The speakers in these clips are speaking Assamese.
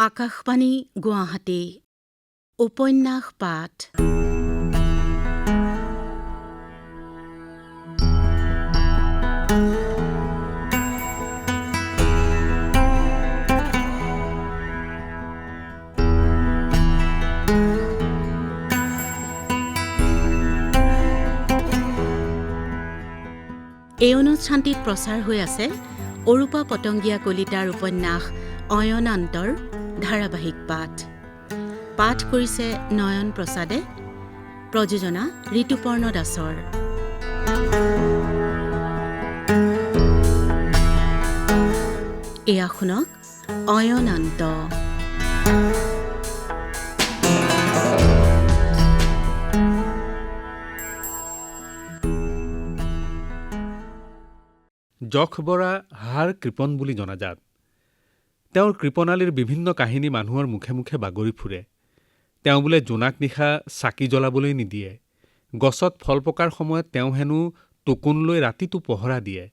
আকাশবাণী গুৱাহাটী উপন্যাস পাঠ এই অনুষ্ঠানটিত প্ৰচাৰ হৈ আছে অৰূপা পতংগীয়া কলিতাৰ উপন্যাস অয়নান্তৰ ধাৰাবাহিক পাঠ। পাঠ কৰিছে নয়ন প্ৰসাদে, প্ৰযোজনা ঋতুপৰ্ণ দাসৰ। এয়া শুনক অয়নান্ত। যশ বৰা হাড় কৃপণ বুলি জনাজাত। তেওঁৰ কৃপণালীৰ বিভিন্ন কাহিনী মানুহৰ মুখে মুখে বাগৰি ফুৰে। তেওঁ বোলে জোনাক নিশা চাকি জ্বলাবলৈ নিদিয়ে। গছত ফল পকাৰ সময়ত তেওঁ হেনো টুকুন লৈ ৰাতিটো পহৰা দিয়ে।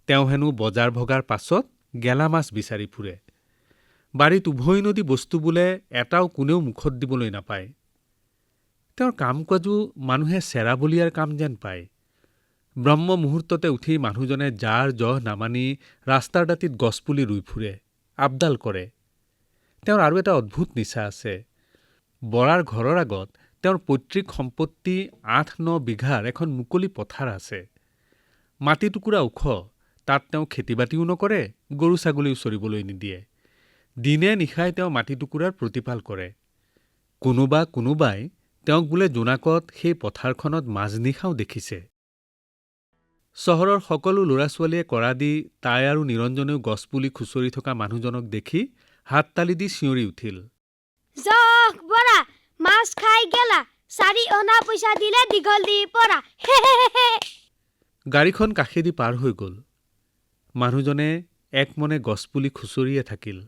তেওঁ হেনো বজাৰ ভগাৰ পাছত গেলা মাছ বিচাৰি ফুৰে। বাৰীত উভৈনদী বস্তু বোলে এটাও কোনেও মুখত দিবলৈ নাপায়। তেওঁৰ কাম কাজো মানুহে চেৰাবলিয়াৰ কাম যেন পায়। ব্ৰহ্ম মুহূৰ্ততে উঠি মানুহজনে জাৰ জহ নামানি ৰাস্তাৰ দাঁতিত গছপুলি ৰুই ফুৰে, আবদাল কৰে। তেওঁৰ আৰু এটা অদ্ভুত নিচা আছে। বৰাৰ ঘৰৰ আগত তেওঁৰ পৈতৃক সম্পত্তি ৮-৯ বিঘাৰ এখন মুকলি পথাৰ আছে। মাটি টুকুৰা ওখ, তাত তেওঁ খেতি বাতিও নকৰে, গৰু ছাগলীও চৰিবলৈ নিদিয়ে। দিনে নিশাই তেওঁ মাটি টুকুৰাৰ প্ৰতিপাল কৰে। কোনোবাই তেওঁক বোলে জোনাকত সেই পথাৰখনত মাজনিশাও দেখিছে। চহৰৰ সকলো ল'ৰা-ছোৱালীয়ে কৰা দি তাই আৰু নিৰঞ্জনেও গছপুলি খুচৰি থকা মানুহজনক দেখি হাত তালি দি চিঞৰি উঠিল, যশ বৰা, মাছ খাই গেলা, 4 অনা পইচা দিলে দীঘল দি পৰা। গাড়ীখন কাষেদি পাৰ হৈ গ'ল। মানুহজনে একমনে গছপুলি খুচৰিয়ে থাকিল।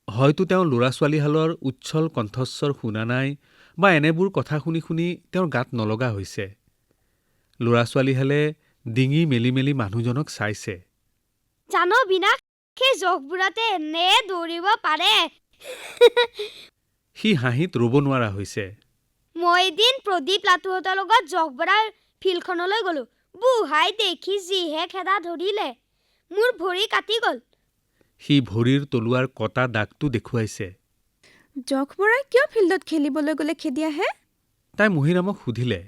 হয়তো তেওঁ ল'ৰা-ছোৱালীহালৰ উচ্ছল কণ্ঠস্বৰ শুনা নাই বা এনেবোৰ কথা শুনি শুনি তেওঁৰ গাত নলগা হৈছে। ল'ৰা-ছোৱালীহালে ডিঙি মেলি মেলি মানুহজনক চাইছে। জানো বিনা, সেই যশ বুঢ়াতে এনে দৌৰিব পাৰে। সি হাঁহিত ৰ'ব নোৱাৰা হৈছে। মই এদিন প্ৰদীপ লাটুহঁতৰ লগত যশ বৰাৰ ফিল্ডখনলৈ গ'লো। বুঢ়াই দেখি যিহে খেদা ধৰিলে, মোৰ ভৰি কাটি গ'ল। সি ভৰিৰ তলুৱাৰ কটা দাগটো দেখুৱাইছে। যশ বৰাই কিয় ফিল্ডত খেলিবলৈ গ'লে খেদি আহে? তাই মহিৰামক সুধিলে,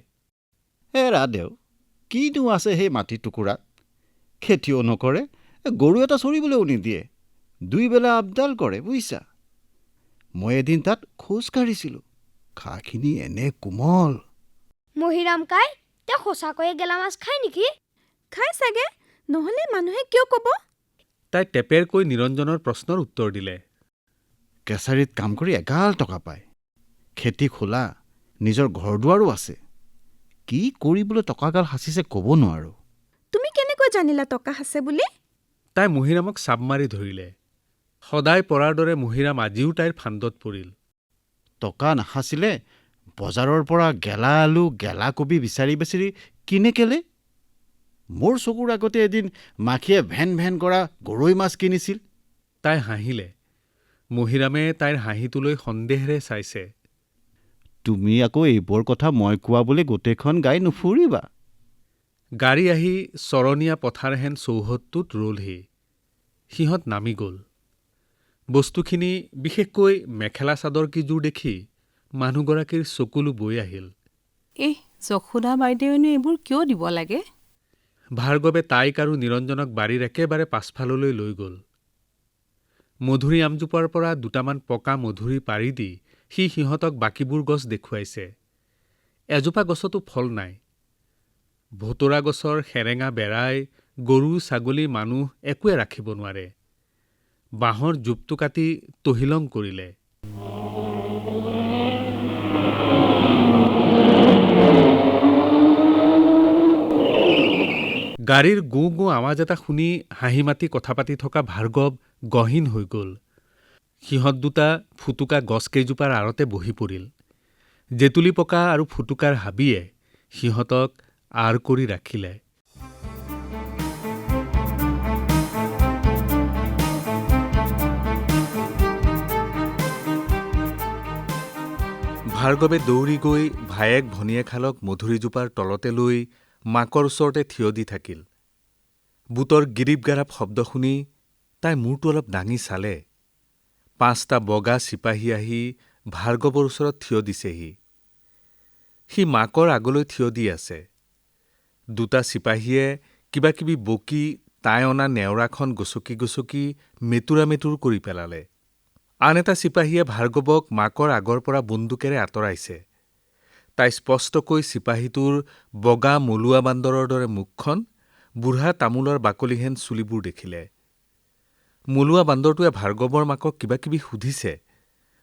ৰাধেও, কিনো আছে সেই মাটি টুকুৰাত? খেতিও নকৰে, গৰু এটা চৰিবলৈও নিদিয়ে। 2 বেলা আবদাল কৰে, বুজিছা? মই এদিন তাত খোজ কাঢ়িছিলোঁ। ঘাঁহখিনি এনে কোমল। মহিৰাম কাই, তেওঁ সঁচাকৈয়ে গেলা মাছ খায় নেকি? খাই চাগে, নহ'লে মানুহে কিয় ক'ব? তাই টেপেৰকৈ নিৰঞ্জনৰ প্ৰশ্নৰ উত্তৰ দিলে। কেছাৰীত কাম কৰি এগাল টকা পায়। খেতি খোলা, নিজৰ ঘৰ দুৱাৰো আছে। কি কৰিবলৈ টকাগাল সাঁচিছে ক'ব নোৱাৰোঁ। তুমি কেনেকৈ জানিলা টকা আছে বুলি? তাই মহিৰামক চাপ মাৰি ধৰিলে। সদায় পৰাৰ দৰে মহিৰাম আজিও তাইৰ ফান্দত পৰিল। টকা নাসাঁচিলে বজাৰৰ পৰা গেলা আলু, গেলা কবি বিচাৰি বিচাৰি কিনে কেলে? মোৰ চকুৰ আগতে এদিন মাখিয়ে ভেন ভেন কৰা গৰৈ মাছ কিনিছিল। তাই হাঁহিলে। মহিৰামে তাইৰ হাঁহিটোলৈ সন্দেহেৰে চাইছে। তুমি আকৌ এইবোৰ কথা মই কোৱা বুলি গোটেইখন গাই নুফুৰিবা। গাড়ী আহি চৰণীয়া পথাৰহেন চৌহদটোত ৰলহি। সিহঁত নামি গ'ল। বস্তুখিনি, বিশেষকৈ মেখেলা চাদৰ কিযোৰ দেখি মানুহগৰাকীৰ চকুলো বৈ আহিল। যশোদা বাইদেউনো এইবোৰ কিয় দিব লাগে? ভাৰ্গৱে তাইক আৰু নিৰঞ্জনক বাৰীৰ একেবাৰে পাছফাললৈ লৈ গ'ল। মধুৰি আমজোপাৰ পৰা দুটামান পকা মধুৰি পাৰি দি সি সিহঁতক বাকীবোৰ গছ দেখুৱাইছে। এজোপা গছতো ফল নাই। ভোতৰা গছৰ সেৰেঙা বেৰাই গৰু, ছাগলী, মানুহ একোৱে ৰাখিব নোৱাৰে। বাঁহৰ জোপটো কাটি তহিলং কৰিলে। গাড়ীৰ গো গো আৱাজ এটা শুনি হাঁহি মাতি কথা পাতি থকা ভাৰ্গৱ গহীন হৈ গ'ল। সিহঁত দুটা ফুটুকা গছকেইজোপাৰ আঁৰতে বহি পৰিল। জেতুলী পকা আৰু ফুটুকাৰ হাবিয়ে সিহঁতক আঁৰ কৰি ৰাখিলে। ভাৰ্গৱে দৌৰি গৈ ভায়েক ভনীয়েকহালক মধুৰিজোপাৰ তলতে লৈ মাকৰ ওচৰতে থিয় দি থাকিল। বুটৰ গিৰিপ গাৰাপ শব্দ শুনি তাই মূৰটো অলপ দাঙি চালে। 5টা বগা চিপাহী আহি ভাৰ্গৱৰ ওচৰত থিয় দিছেহি। সি মাকৰ আগলৈ থিয় দি আছে। 2টা চিপাহীয়ে কিবা কিবি বকি তাই অনা নেওৰাখন গচকি গচকি মেতুৰা মেতুৰ কৰি পেলালে। আন এটা চিপাহীয়ে ভাৰ্গৱক মাকৰ আগৰ পৰা বন্দুকেৰে আঁতৰাইছে। তাই স্পষ্টকৈ চিপাহীটোৰ বগা মলুৱা বান্দৰৰ দৰে মুখখন, বুঢ়া তামোলৰ বাকলিহেন চুলিবোৰ দেখিলে। মলুৱা বান্দৰটোৱে ভাৰ্গৱৰ মাকক কিবা কিবি সুধিছে।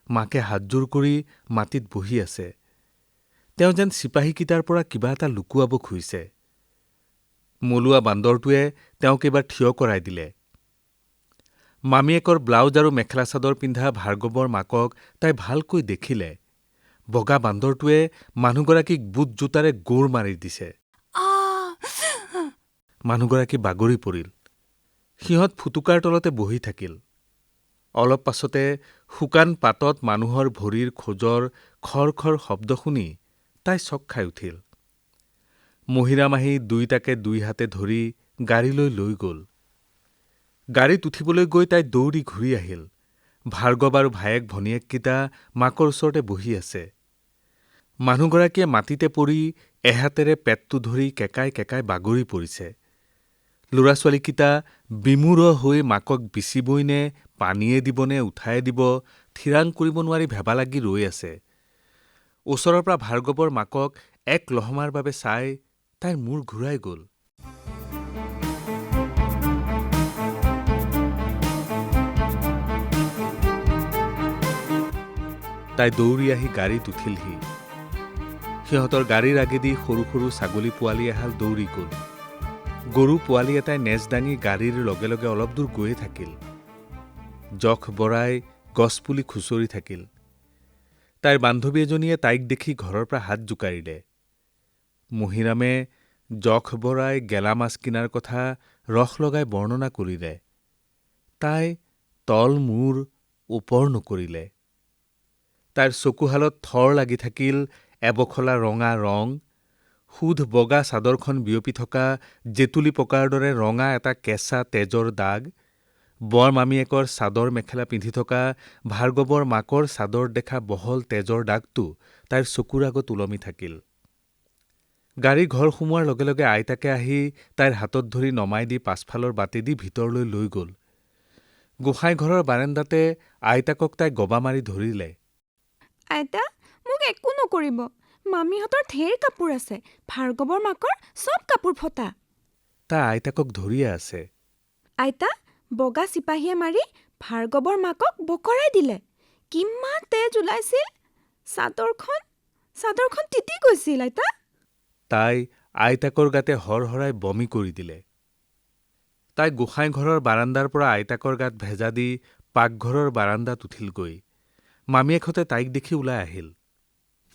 মাকে হাতযোৰ কৰি মাটিত বহি আছে। তেওঁ যেন চিপাহীকেইটাৰ পৰা কিবা এটা লুকুৱাব খুজিছে। মলুৱা বান্দৰটোৱে তেওঁক এইবাৰ থিয় কৰাই দিলে। মামীয়েকৰ ব্লাউজ আৰু মেখেলা চাদৰ পিন্ধা ভাৰ্গৱৰ মাকক তাই ভালকৈ দেখিলে। বগা বান্দৰটোৱে মানুহগৰাকীক বুট জোতাৰে গোৰ মাৰি দিছে। মানুহগৰাকী বাগৰি পৰিল। সিহঁত ফুটুকাৰ তলতে বহি থাকিল। অলপ পাছতে শুকান পাতত মানুহৰ ভৰিৰ খোজৰ খৰ খৰ শব্দ শুনি তাই চক খাই উঠিল। মহিৰাম আহি দুয়োটাকে 2 হাতে ধৰি গাড়ীলৈ লৈ গ'ল। গাড়ীত উঠিবলৈ গৈ তাই দৌৰি ঘূৰি আহিল। ভাৰ্গৱ আৰু ভায়েক ভনীয়েককেইটা মাকৰ ওচৰতে বহি আছে। মানুহগৰাকীয়ে মাটিতে পৰি এহাতেৰে পেটটো ধৰি কেকাই কেকাই বাগৰি পৰিছে। ল'ৰা-ছোৱালীকেইটা বিমূঢ় হৈ মাকক বিচিবই নে পানীয়ে দিবনে উঠাই দিব থিৰাং কৰিব নোৱাৰি ভেবা লাগি ৰৈ আছে। ওচৰৰ পৰা ভাৰ্গৱৰ মাকক এক লহমাৰ বাবে চাই তাইৰ মূৰ ঘূৰাই গ'ল। তাই দৌৰি আহি গাড়ীত উঠিলহি। সিহঁতৰ গাড়ীৰ আগেদি সৰু সৰু ছাগলী পোৱালি এহাল দৌৰি গ'ল। গৰু পোৱালি এটাই নেজ দাঙি গাড়ীৰ লগে লগে অলপ দূৰ গৈয়ে থাকিল। জখ বৰাই গছপুলি খুচৰি থাকিল। তাইৰ বান্ধৱী এজনীয়ে তাইক দেখি ঘৰৰ পৰা হাত জোকাৰিলে। মহিৰামে জখ বৰাই গেলা মাছ কিনাৰ কথা ৰস লগাই বৰ্ণনা কৰিলে। তাই তল মূৰ ওপৰ নকৰিলে। তাইৰ চকুহালত থৰ লাগি থাকিল এবখলা ৰঙা ৰং, সুধ বগা চাদৰখন বিয়পি থকা জেতুলী পকাৰ দৰে ৰঙা এটা কেঁচা তেজৰ দাগ, বৰ মামীয়েকৰ চাদৰ মেখেলা পিন্ধি থকা ভাৰ্গৱৰ মাকৰ চাদৰ দেখা বহল তেজৰ দাগটো তাইৰ চকুৰ আগত ওলমি থাকিল। গাড়ী ঘৰ সোমোৱাৰ লগে লগে আইতাকে আহি তাইৰ হাতত ধৰি নমাই দি পাছফালৰ বাটেদি ভিতৰলৈ লৈ গ'ল। গোসাঁই ঘৰৰ বাৰাণ্ডাতে আইতাকক তাই গবা মাৰি ধৰিলে। আইতা, মোক একো নকৰিব। মামীহঁতৰ ঢেৰ কাপোৰ আছে। ভাৰ্গৱৰ মাকৰ চব কাপোৰ ফটা। তাই আইতাকক ধৰিয়ে আছে। আইতা, বগা চিপাহীয়ে মাৰি ভাৰ্গৱৰ মাকক বকৰাই দিলে। কিমান তেজ ওলাইছিল। চাদৰখন তিতি গৈছিল আইতা। তাই আইতাকৰ গাতে হৰহৰাই বমি কৰি দিলে। তাই গোসাঁই ঘৰৰ বাৰাণ্ডাৰ পৰা আইতাকৰ গাত ভেজা দি পাকঘৰৰ বাৰাণ্ডাত উঠিলগৈ। মামীয়েকহঁতে তাইক দেখি ওলাই আহিল।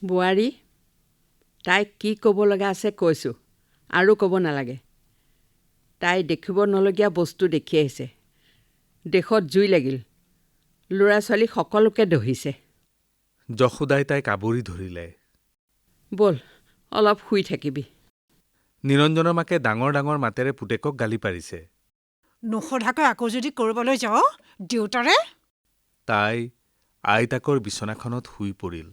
বোৱাৰী, তাইক কি ক'ব লগা আছে কৈছোঁ, আৰু ক'ব নালাগে। তাই দেখিব নলগীয়া বস্তু দেখি আহিছে। দেশত জুই লাগিল, ল'ৰা-ছোৱালী সকলোকে দহিছে। যশোদাই তাইক আৱৰি ধৰিলে। ব'ল, অলপ শুই থাকিবি। নিৰঞ্জনৰ মাকে ডাঙৰ ডাঙৰ মাতেৰে পুতেকক গালি পাৰিছে। নোসোধাকৈ আকৌ যদি কৰিবলৈ যাওঁ দেউতাৰে। তাই আইতাকৰ বিচনাখনত শুই পৰিল।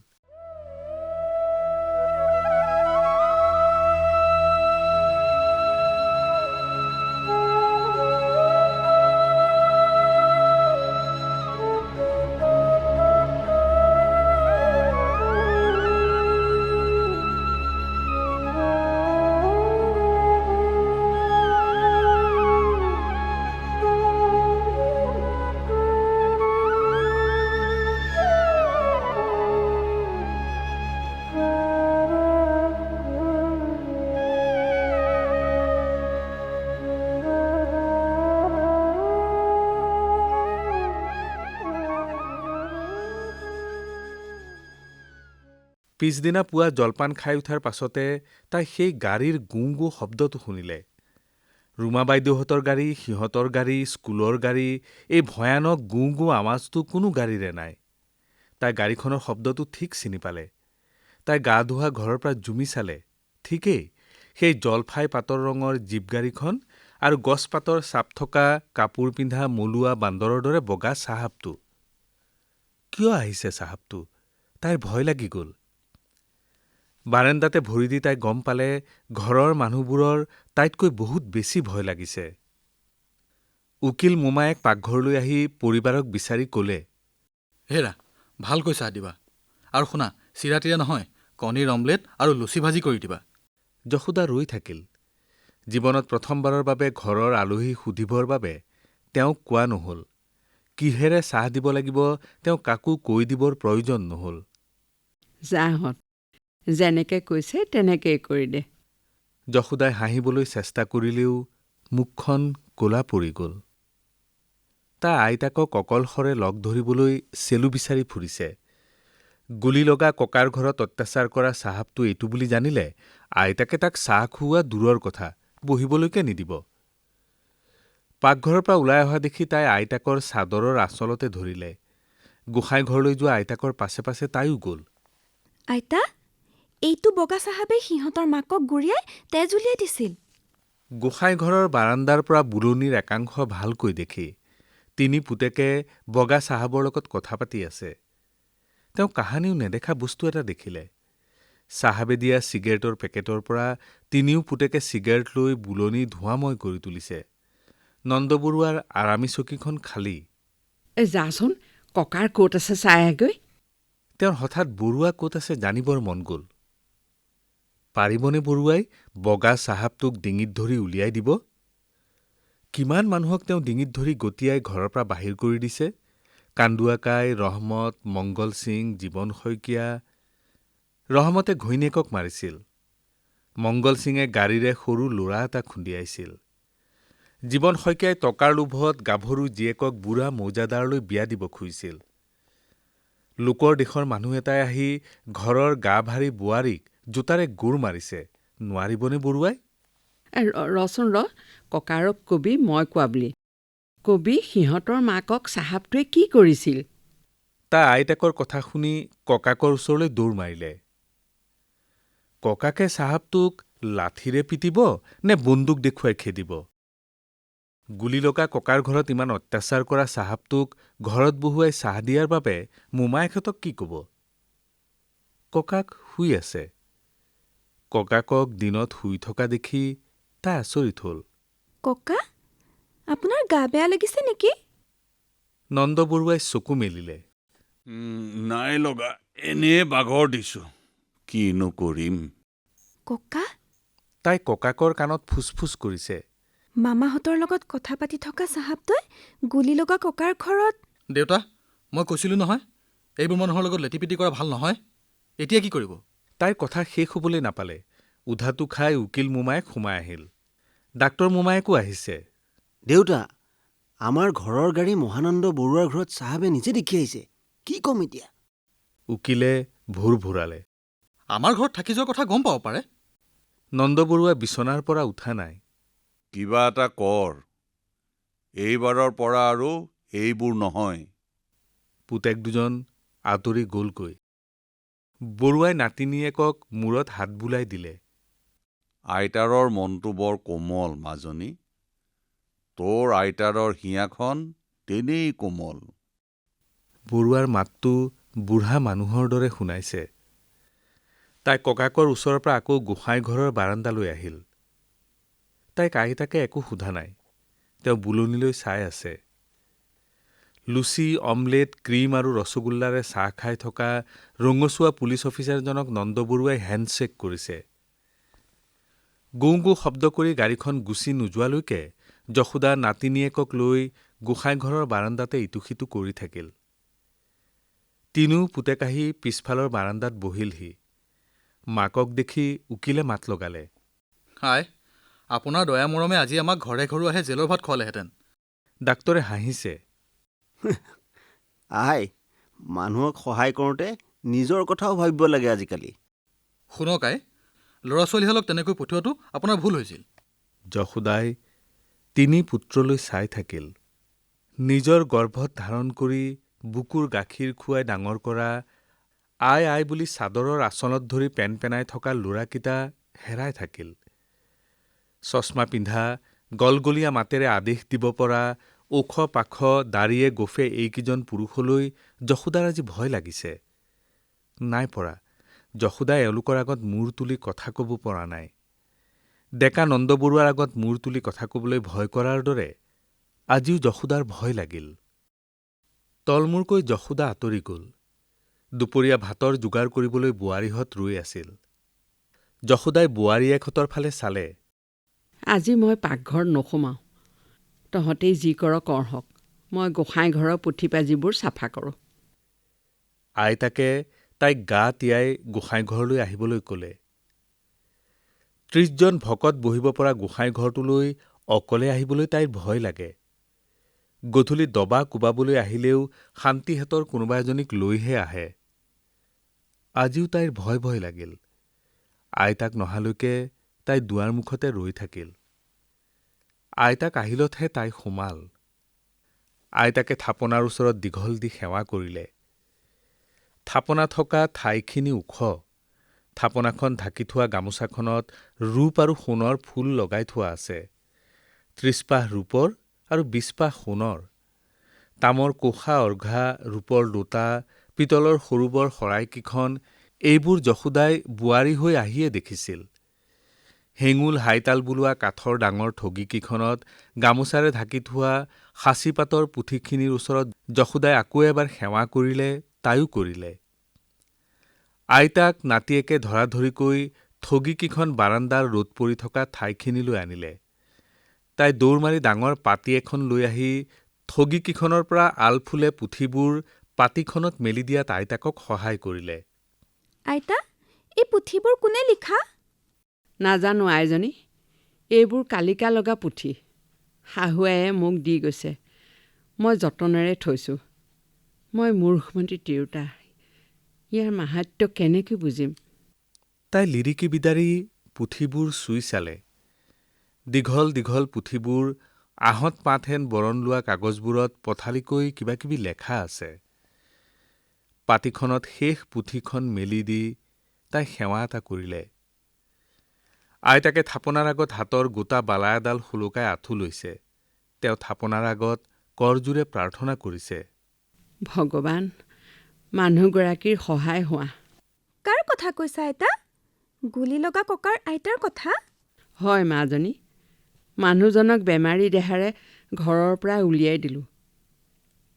পিছদিনা পুৱা জলপান খাই উঠাৰ পাছতে তাই সেই গাড়ীৰ গুঁ গুঁ শব্দটো শুনিলে। ৰুমা বাইদেউহঁতৰ গাড়ী, সিহঁতৰ গাড়ী, স্কুলৰ গাড়ী, এই ভয়ানক গুঁ গুঁ আৱাজটো কোনো গাড়ীৰে নাই। তাই গাড়ীখনৰ শব্দটো ঠিক চিনি পালে। তাই গা ধোৱা ঘৰৰ পৰা জুমি চালে। ঠিকেই সেই জলফাই পাতৰ ৰঙৰ জীপ গাড়ীখন আৰু গছপাতৰ চাপ থকা কাপোৰ পিন্ধা মলুৱা বান্দৰৰ দৰে বগা চাহাবটো। কিয় আহিছে চাহাবটো? তাইৰ ভয় লাগি গ'ল। বাৰাণ্ডাতে ভৰি দি তাই গম পালে ঘৰৰ মানুহবোৰৰ তাইতকৈ বহুত বেছি ভয় লাগিছে। উকিল মোমায়েক পাকঘৰলৈ আহি পৰিবাৰক বিচাৰি ক'লে, হেৰা ভালকৈ চাহ দিবা, আৰু শুনা, চিৰা তিৰা নহয়, কণীৰ অমলেট আৰু লুচি ভাজি কৰি দিবা। যশোদা ৰৈ থাকিল। জীৱনত প্ৰথমবাৰৰ বাবে ঘৰৰ আলহী সুধিবৰ বাবে তেওঁক কোৱা নহ'ল। কিহেৰে চাহ দিব লাগিব তেওঁ কাকো কৈ দিবৰ প্ৰয়োজন নহ'ল। যাহঁত যেনেকৈ কৈছে তেনেকেই কৰি দে। যশোদাই হাঁহিবলৈ চেষ্টা কৰিলেও মুখখন ক'লা পৰি গ'ল। তাই আইতাকক অকলশৰে লগ ধৰিবলৈ চেলু বিচাৰি ফুৰিছে। গুলী লগা ককাৰ ঘৰত অত্যাচাৰ কৰা চাহাবটো এইটো বুলি জানিলে আইতাকে তাক চাহ খুওৱা দূৰৰ কথা, বহিবলৈকে নিদিব। পাকঘৰৰ পৰা ওলাই অহা দেখি তাই আইতাকৰ চাদৰৰ আঁচলতে ধৰিলে। গোসাঁই ঘৰলৈ যোৱা আইতাকৰ পাছে পাছে তাইও গ'ল। আইতা, এইটো বগা চাহাবেই সিহঁতৰ মাকক গুৰিয়াই তেজ উলিয়াই দিছিল। গোসাঁই ঘৰৰ বাৰাণ্ডাৰ পৰা বুলনিৰ একাংশ ভালকৈ দেখি তিনি পুতেকে বগা চাহাবৰ লগত কথা পাতি আছে। তেওঁ কাহানিও নেদেখা বস্তু এটা দেখিলে। চাহাবে দিয়া চিগাৰেটৰ পেকেটৰ পৰা তিনিও পুতেকে চিগাৰেট লৈ বুলনি ধোঁৱাময় কৰি তুলিছে। নন্দবৰুৱাৰ আৰামী চকীখন খালী। যাচোন, ককাৰ ক'ত আছে চাই আহগৈ। তেওঁৰ হঠাৎ বৰুৱা ক'ত আছে জানিবৰ মন গ'ল। পাৰিবনে বৰুৱাই বগা চাহাবটোক ডিঙিত ধৰি উলিয়াই দিব? কিমান মানুহক তেওঁ ডিঙিত ধৰি গতিয়াই ঘৰৰ পৰা বাহিৰ কৰি দিছে। কান্দুৱাকাই, ৰহমত, মংগল সিং, জীৱন শইকীয়া। ৰহমতে ঘৈণীয়েকক মাৰিছিল। মংগল সিঙে গাড়ীৰে সৰু ল'ৰা এটা খুন্দিয়াইছিল। জীৱন শইকীয়াই টকাৰ লোভত গাভৰু জীয়েকক বুঢ়া মৌজাদাৰলৈ বিয়া দিব খুজিছিল। লোকৰ দেশৰ মানুহ এটাই আহি ঘৰৰ গা ভাৰী বোৱাৰীক জোতাৰে গোৰ মাৰিছে। নোৱাৰিবনে বৰুৱাই? ৰচোন ককাৰক কবি মই কোৱা বুলি। কবি সিহঁতৰ মাকক চাহাবটোৱে কি কৰিছিল। তাই আইতাকৰ কথা শুনি ককাকৰ ওচৰলৈ দৌৰ মাৰিলে। ককাকে চাহাবটোক লাঠিৰে পিটিব নে বন্দুক দেখুৱাই খেদিব? গুলী লগা ককাৰ ঘৰত ইমান অত্যাচাৰ কৰা চাহাবটোক ঘৰত বহুৱাই চাহ দিয়াৰ বাবে মোমায়েকহঁতক কি ক'ব? ককাক শুই আছে। ককাকক দিনত শুই থকা দেখি তাই আচৰিত হ'ল। ককা, আপোনাৰ গা বেয়া লাগিছে নেকি? নন্দবৰুৱাই চকু মেলিলে। নাই লগা, এনেই বাগৰ দিছোঁ। কিনো কৰিম? ককা, তাই ককাকৰ কাণত ফুচফুচ কৰিছে। মামাহঁতৰ লগত কথা পাতি থকা চাহাবটোৱে গুলী লগা ককাৰ ঘৰত। দেউতা, মই কৈছিলোঁ নহয়, এইবোৰ মানুহৰ লগত লেটিপিটি কৰা ভাল নহয়। এতিয়া কি কৰিব? তাইৰ কথা শেষ হ'বলৈ নাপালে। উধাটো খাই উকিল মোমায়েক সোমাই আহিল। ডাক্তৰ মোমায়েকো আহিছে। দেউতা, আমাৰ ঘৰৰ গাড়ী মহানন্দ বৰুৱাৰ ঘৰত চাহাবে নিজে দেখি আহিছে। কি ক'ম এতিয়া? উকিলে ভোৰ ভোৰালে। আমাৰ ঘৰত থাকি যোৱাৰ কথা গম পাব পাৰে। নন্দবৰুৱা বিচনাৰ পৰা উঠা নাই। কিবা এটা কৰ। এইবাৰৰ পৰা আৰু এইবোৰ নহয়। পুতেক দুজন আঁতৰি গ'লগৈ। বৰুৱাই নাতিনীয়েকক মূৰত হাত বুলাই দিলে। আইতাৰৰ মনটো বৰ কোমল মাজনী। তোৰ আইতাৰৰ হিয়াখন তেনেই কোমল। বৰুৱাৰ মাতটো বুঢ়া মানুহৰ দৰে শুনাইছে। তাই ককাকৰ ওচৰৰ পৰা আকৌ গোসাঁই ঘৰৰ বাৰাণ্ডালৈ আহিল। তাইক আইতাকে একো সোধা নাই। তেওঁ বুলনিলৈ চাই আছে। লুচি, অমলেট, ক্ৰীম আৰু ৰসগোল্লাৰে চাহ খাই থকা ৰঙচুৱা পুলিচ অফিচাৰজনক নন্দবৰুৱাই হেণ্ডশ্বেক কৰিছে। গো গো শব্দ কৰি গাড়ীখন গুচি নোযোৱালৈকে যশোদা নাতিনীয়েকক লৈ গোসাঁইঘৰৰ বাৰাণ্ডাতে ইটো সিটো কৰি থাকিল। তিনিও পুতেক আহি পিছফালৰ বাৰাণ্ডাত বহিলহি। মাকক দেখি উকিলে মাত লগালে। হাই, আপোনাৰ দয়া মৰমে আজি আমাক ঘৰে ঘৰুৱাহে জেলৰ ভাত খোৱালেহেঁতেন। ডাক্তৰে হাঁহিছে। আই, মানুহক সহায় কৰোঁতে নিজৰ কথাও ভাবিব লাগে আজিকালি। শুনক আই, ল'ৰা ছোৱালীহালক তেনেকৈ পঠিওৱাটো আপোনাৰ ভুল হৈছিল। যশোদাই তিনি পুত্ৰলৈ চাই থাকিল। নিজৰ গৰ্ভত ধাৰণ কৰি বুকুৰ গাখীৰ খুৱাই ডাঙৰ কৰা আই আই বুলি চাদৰৰ আঁচলত ধৰি পেনপেনাই থকা ল'ৰাকেইটা হেৰাই থাকিল। চশমা পিন্ধা, গলগলীয়া মাতেৰে আদেশ দিব পৰা, ওখ পাখ দাড়িয়ে গোফে এইকেইজন পুৰুষলৈ যশোদাৰ আজি ভয় লাগিছে। নাই পৰা, যশোদাই এওঁলোকৰ আগত মূৰ তুলি কথা ক'ব পৰা নাই। ডেকা নন্দবৰুৱাৰ আগত মূৰ তুলি কথা ক'বলৈ ভয় কৰাৰ দৰে আজিও যশোদাৰ ভয় লাগিল। তলমূৰকৈ যশোদা আঁতৰি গ'ল। দুপৰীয়া ভাতৰ যোগাৰ কৰিবলৈ বোৱাৰীহঁত ৰৈ আছিল। যশোদাই বোৱাৰীয়েকহঁতৰ ফালে চালে। আজি মই পাকঘৰত নোসোমাওঁ। তহঁতেই যি কৰ কৰহক, মই গোসাঁই ঘৰৰ পুথি পাঁজিবোৰ চাফা কৰোঁ। আইতাকে তাইক গা তিয়াই গোসাঁই ঘৰলৈ আহিবলৈ ক'লে। ৩০জন ভকত বহিব পৰা গোসাঁই ঘৰটোলৈ অকলে আহিবলৈ তাইৰ ভয় লাগে। গধূলি দবা কোবাবলৈ আহিলেও শান্তিহেতৰ কোনোবা এজনীক লৈহে আহে। আজিও তাইৰ ভয় ভয় লাগিল। আইতাক নহালৈকে তাই দুৱাৰমুখতে ৰৈ থাকিল। আইতাক আহিলতহে তাই সোমাল। আইতাকে থাপনাৰ ওচৰত দীঘল দি সেৱা কৰিলে। থাপনা থকা ঠাইখিনি ওখ। থাপনাখন ঢাকি থোৱা গামোচাখনত ৰূপ আৰু সোণৰ ফুল লগাই থোৱা আছে। ৩০ পাহ ৰূপৰ আৰু ২০ পাহ সোণৰ। তামৰ কোষা অৰ্ঘা, ৰূপৰ লোটা, পিতলৰ সৰু বৰ শৰাইকেইখন এইবোৰ যশোদাই বোৱাৰী হৈ আহিয়ে দেখিছিল। হেঙুল হাইতাল বোলোৱা কাঠৰ ডাঙৰ ঠগীকেইখনত গামোচাৰে ঢাকি থোৱা সাঁচিপাতৰ পুথিখিনিৰ ওচৰত যশোদাই আকৌ এবাৰ সেৱা কৰিলে, তাইও কৰিলে। আইতাক নাতিয়েকে ধৰাধৰিকৈ ঠগীকেইখন বাৰাণ্ডাৰ ৰ'দ পৰি থকা ঠাইখিনিলৈ আনিলে। তাই দৌৰ মাৰি ডাঙৰ পাতি এখন লৈ আহি ঠগীকেইখনৰ পৰা আলফুলে পুথিবোৰ পাতিখনত মেলি দিয়াত আইতাকক সহায় কৰিলে। আইতা, এই পুথিবোৰ কোনে লিখা? নাজানো আইজনী, এইবোৰ কালিকা লগা পুথি। শাহুৱায়ে মোক দি গৈছে, মই যতনেৰে থৈছোঁ। মই মূৰ্খমতী তিৰোতা, ইয়াৰ মাহাত্য কেনেকৈ বুজিম? তাই লিৰিকি বিদাৰি পুথিবোৰ চুই চালে। দীঘল দীঘল পুথিবোৰ আহঁত পাতহেন বৰণ লোৱা কাগজবোৰত পথালিকৈ কিবাকিবি লেখা আছে। পাতিখনত শেষ পুথিখন মেলি দি তাই সেৱা এটা কৰিলে। আইতাকে থাপনাৰ আগত হাতৰ গোটা বালা এডাল সুলকাই আঁঠু লৈছে। তেওঁ থাপনাৰ আগত কৰজোৰে প্ৰাৰ্থনা কৰিছে। ভগৱান, মানুহগৰাকীৰ সহায় হোৱা। কাৰ কথা কৈছা আইতা? গুলী লগা ককাৰ আইতাৰ কথা? হয় মাজনী, মানুহজনক বেমাৰী দেহাৰে ঘৰৰ পৰা উলিয়াই দিলোঁ।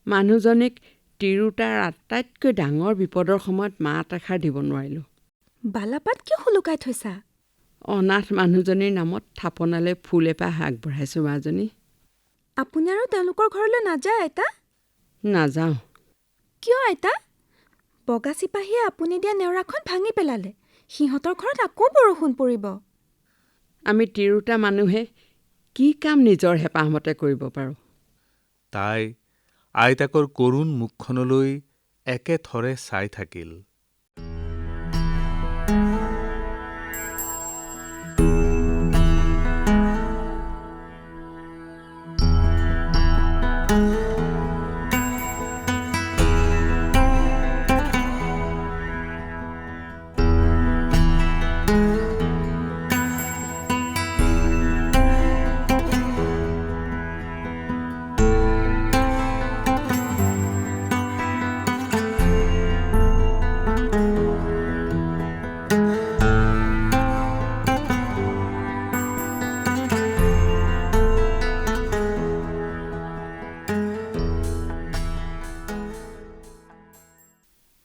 মানুহজনীক তিৰোতাৰ আটাইতকৈ ডাঙৰ বিপদৰ সময়ত মাত এষাৰ দিব নোৱাৰিলোঁ। বালাপাত কিয় সুলকাই থৈছা? অনাথ মানুহজনীৰ নামত থাপনালৈ ফুল এপাহ আগবঢ়াইছোঁ মাজনী। আপুনি আৰু তেওঁলোকৰ ঘৰলৈ নাযায় আইতা? নাযাওঁ। কিয় আইতা? বগা চিপাহীয়ে আপুনি দিয়া নেওৰাখন ভাঙি পেলালে। সিহঁতৰ ঘৰত আকৌ বৰষুণ পৰিব। আমি তিৰোতা মানুহে কি কাম নিজৰ হেঁপাহমতে কৰিব পাৰোঁ? তাই আইতাকৰ কৰুণ মুখখনলৈ একেথৰে চাই থাকিল।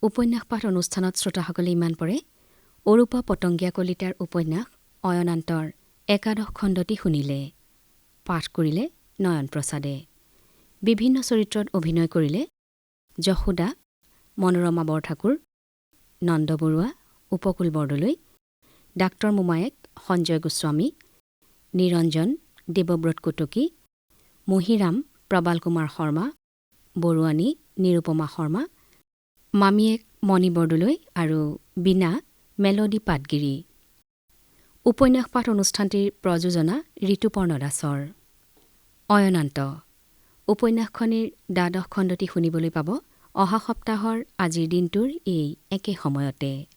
উপন্যাস পাঠ অনুষ্ঠানত শ্ৰোতাসকলে ইমান পৰে অৰূপা পতংগীয়া কলিতাৰ উপন্যাস অয়নান্তৰ ১১ খণ্ডটি শুনিলে। পাঠ কৰিলে নয়ন প্ৰসাদে। বিভিন্ন চৰিত্ৰত অভিনয় কৰিলে যশোদা, মনোৰমা বৰঠাকুৰ, নন্দ বৰুৱা, উপকূল বৰদলৈ, ডাক্তৰ মোমায়েক সঞ্জয় গোস্বামী, নিৰঞ্জন দেৱব্ৰত কটকী, মহিৰাম প্ৰবাল কুমাৰ শৰ্মা, বৰুৱানী নিৰুপমা শৰ্মা, মামীয়েক মণি বৰদলৈ আৰু বীণা মেলডী পাটগিৰি। উপন্যাস পাঠ অনুষ্ঠানটিৰ প্ৰযোজনা ঋতুপৰ্ণ দাসৰ। অয়নান্ত উপন্যাসখনিৰ ১২ খণ্ডটি শুনিবলৈ পাব অহা সপ্তাহৰ আজিৰ দিনটোৰ এই একে সময়তে